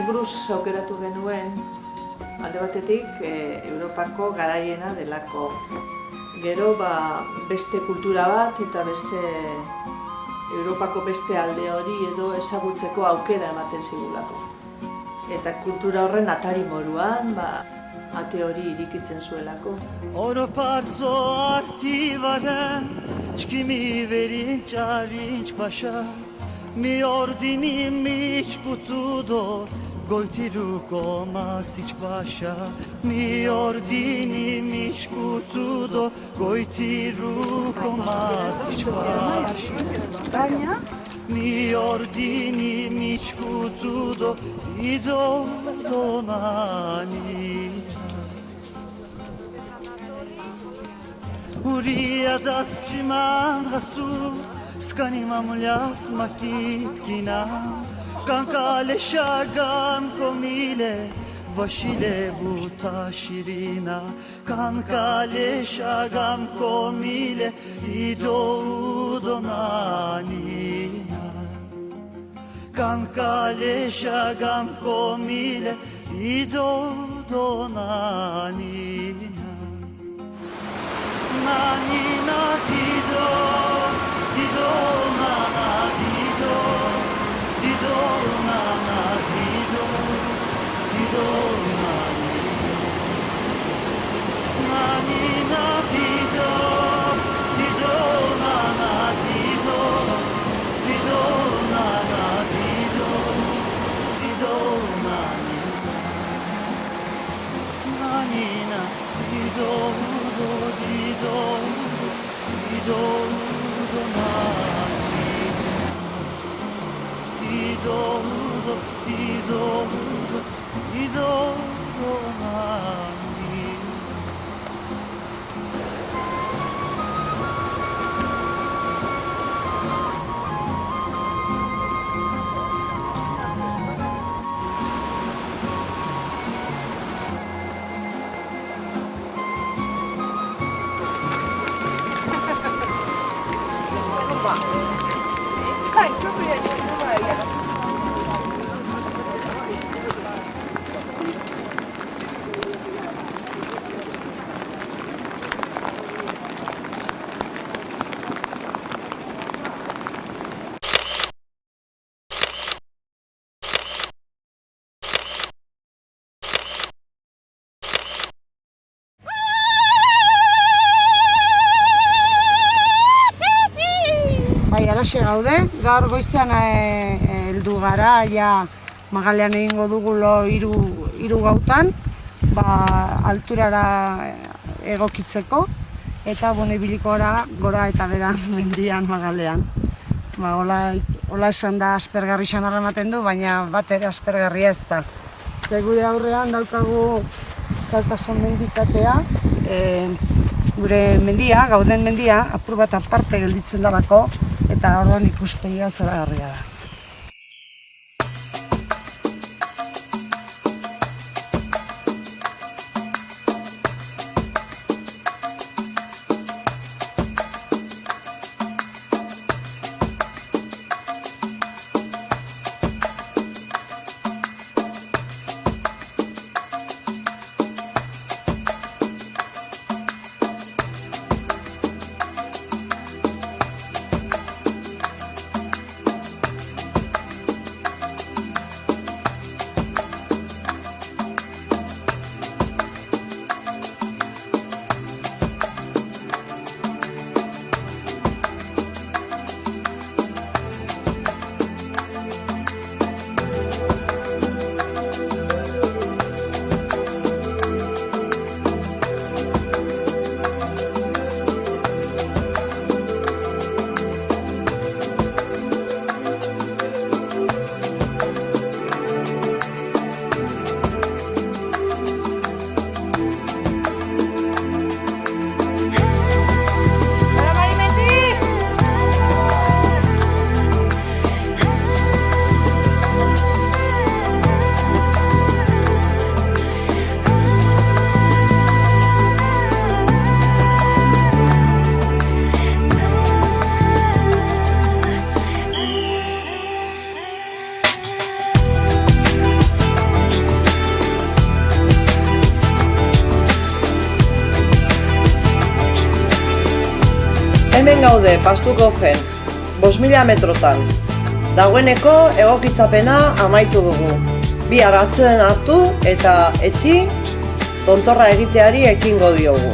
helburuz aukeratu genuen alde batetik Europako garaiena delako. Gero beste kultura bat eta Europako beste alde hori edo ezagutzeko aukera ematen zigulako. Eta kultura horren atari moruan ate hori irikitzen zuelako. Oro parzo arti varen, çkimi verin çarinç paşa, mi ordini miç kutudo, goytiru komasiç paşa, mi ordini miç kutudo, goytiru komasiç paşa. Mi ordini miç kutudo, ido donani. Uriadas cimandrasu, scanimam lias makipkina, kankale şagam komile, vaşile buta şirina, kankale şagam komile, dido donanina. Kankale şagam komile, dido donanina. Nanina dido, dido nana dido, dido nana dido, dido nani. Nanina dido, dido nana dido, dido nana dido, dido nani. Nanina dido. Dido, dido, dido, dido, dido, Alaxe gaude, gaur goizean heldu gara, Magalean egingo dugu hiru gautan, alturara egokitzeko, eta ibiliko gora eta bera mendian Magalean. Hola esan da aspergarri xamarra ematen du, baina bat ere aspergarria ez da. Gure aurrean daukagu Kaltason mendikatea, gure mendia, gauden mendia, apur bat aparte gelditzen dalako, eta orduan ikuspegia zoragarria da. Hemen gaude, Pastuko fen, 5.000 metrotan. Dagoeneko egokitzapena amaitu dugu. Bihar atzeden hartu eta etzi tontorra egiteari ekingo diogu.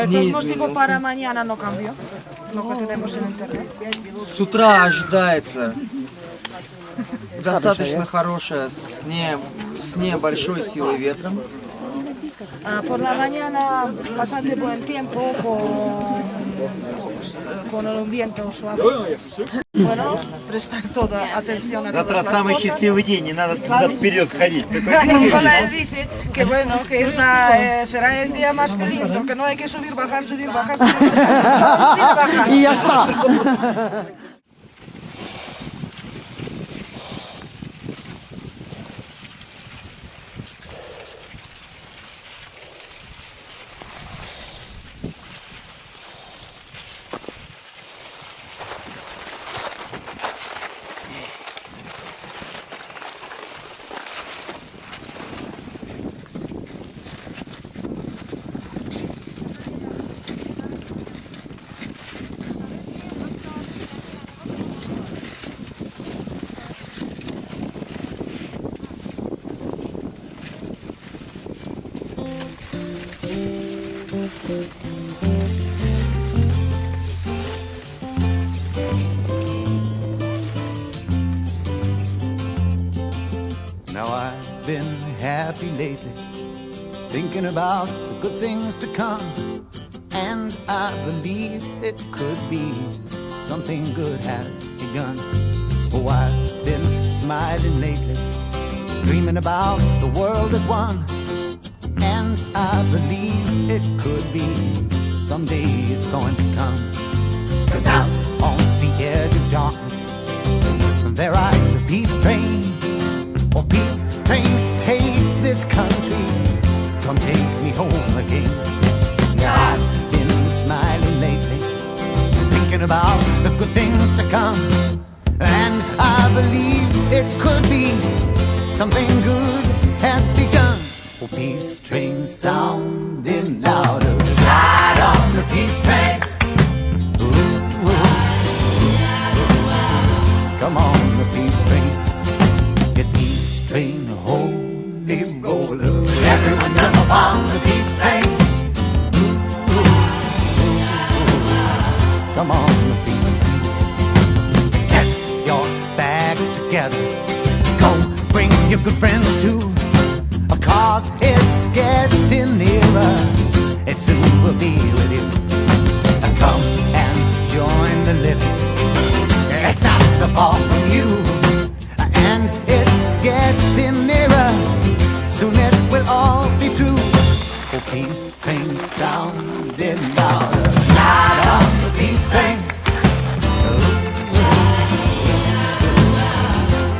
El pronóstico para mañana no cambió, lo que tenemos en internet. С утра ожидается достаточно хорошее с небольшой силой ветра. Por la mañana bastante buen tiempo con el viento suave. Bueno, prestar toda atención a todas Завтра las самый cosas. счастливый день, не надо взад-вперед ходить. Nicolás dice que bueno, que será el día más feliz, porque no hay que subir, bajar, subir, bajar, subir, bajar. Y ya está. Now I've been happy lately, thinking about the good things to come, and I believe it could be something good has begun. Oh, I've been smiling lately, dreaming about the world as one, and I believe it could be someday it's going to come. 'Cause out on the edge of darkness there rides the peace train. Oh, peace train, take this country, come take me home again. Now I've been smiling lately, thinking about the good things to come, and I believe it could be something good has begun. Oh, peace train sounding louder. Ride on the peace train. Ooh, ooh. Come on, the peace train. Yes, peace train, holy roller. Everyone jump upon the peace train. Ooh, ooh. Come on, the peace train. Get your bags together. Go bring your good friends too. Cause it's getting nearer. It soon will be with you. Come and join the living. It's not so far from you. And it's getting nearer. Soon it will all be true. Oh, peace train sounding louder. Ride on the peace train.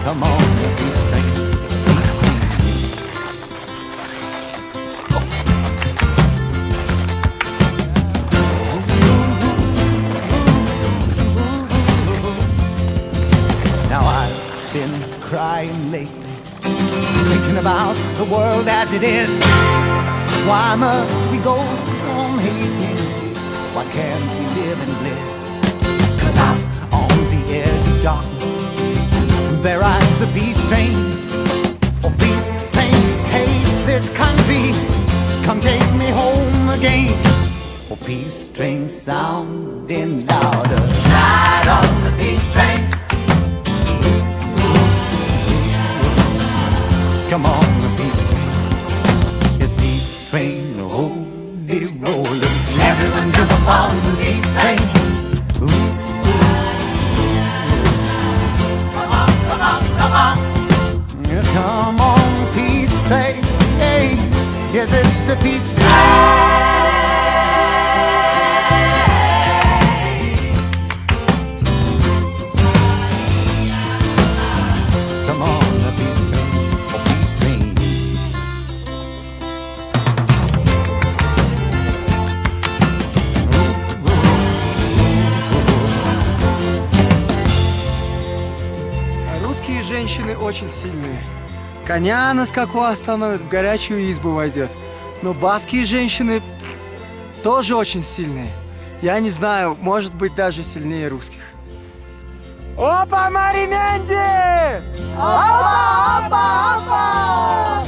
Come on, the peace train. Now I've been crying lately, thinking about the world as it is. Why must we go on hating? Why can't we live in bliss? 'Cause out on the edge of darkness there rides a peace train. Oh, peace train, take this country, come take me home again. Oh, peace train sounding louder. Ride on the peace train. Come on, the peace train. Yes, peace train, holy roller. Everyone jump upon the peace train. Ooh. Yes, come on, peace train. Hey, yes, it's the peace train. Come on, the peace train, oh, peace train. Русские женщины очень сильные. Коня на скаку остановят, в горячую избу войдет. Но баские женщины тоже очень сильные. Я не знаю, может быть, даже сильнее русских. Опа, Марименди! Опа, опа, опа!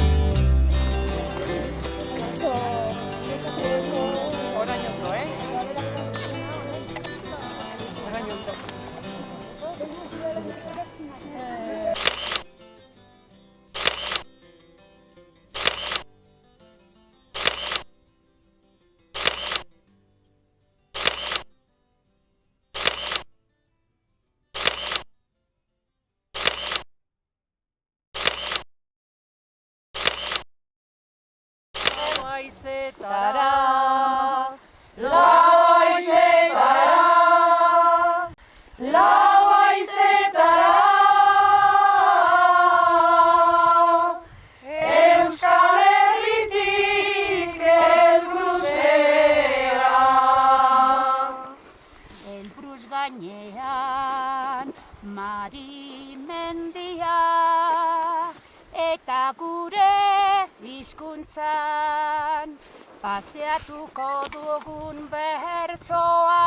Marimendia eta gure hizkuntzan paseatuko dugun bertsoa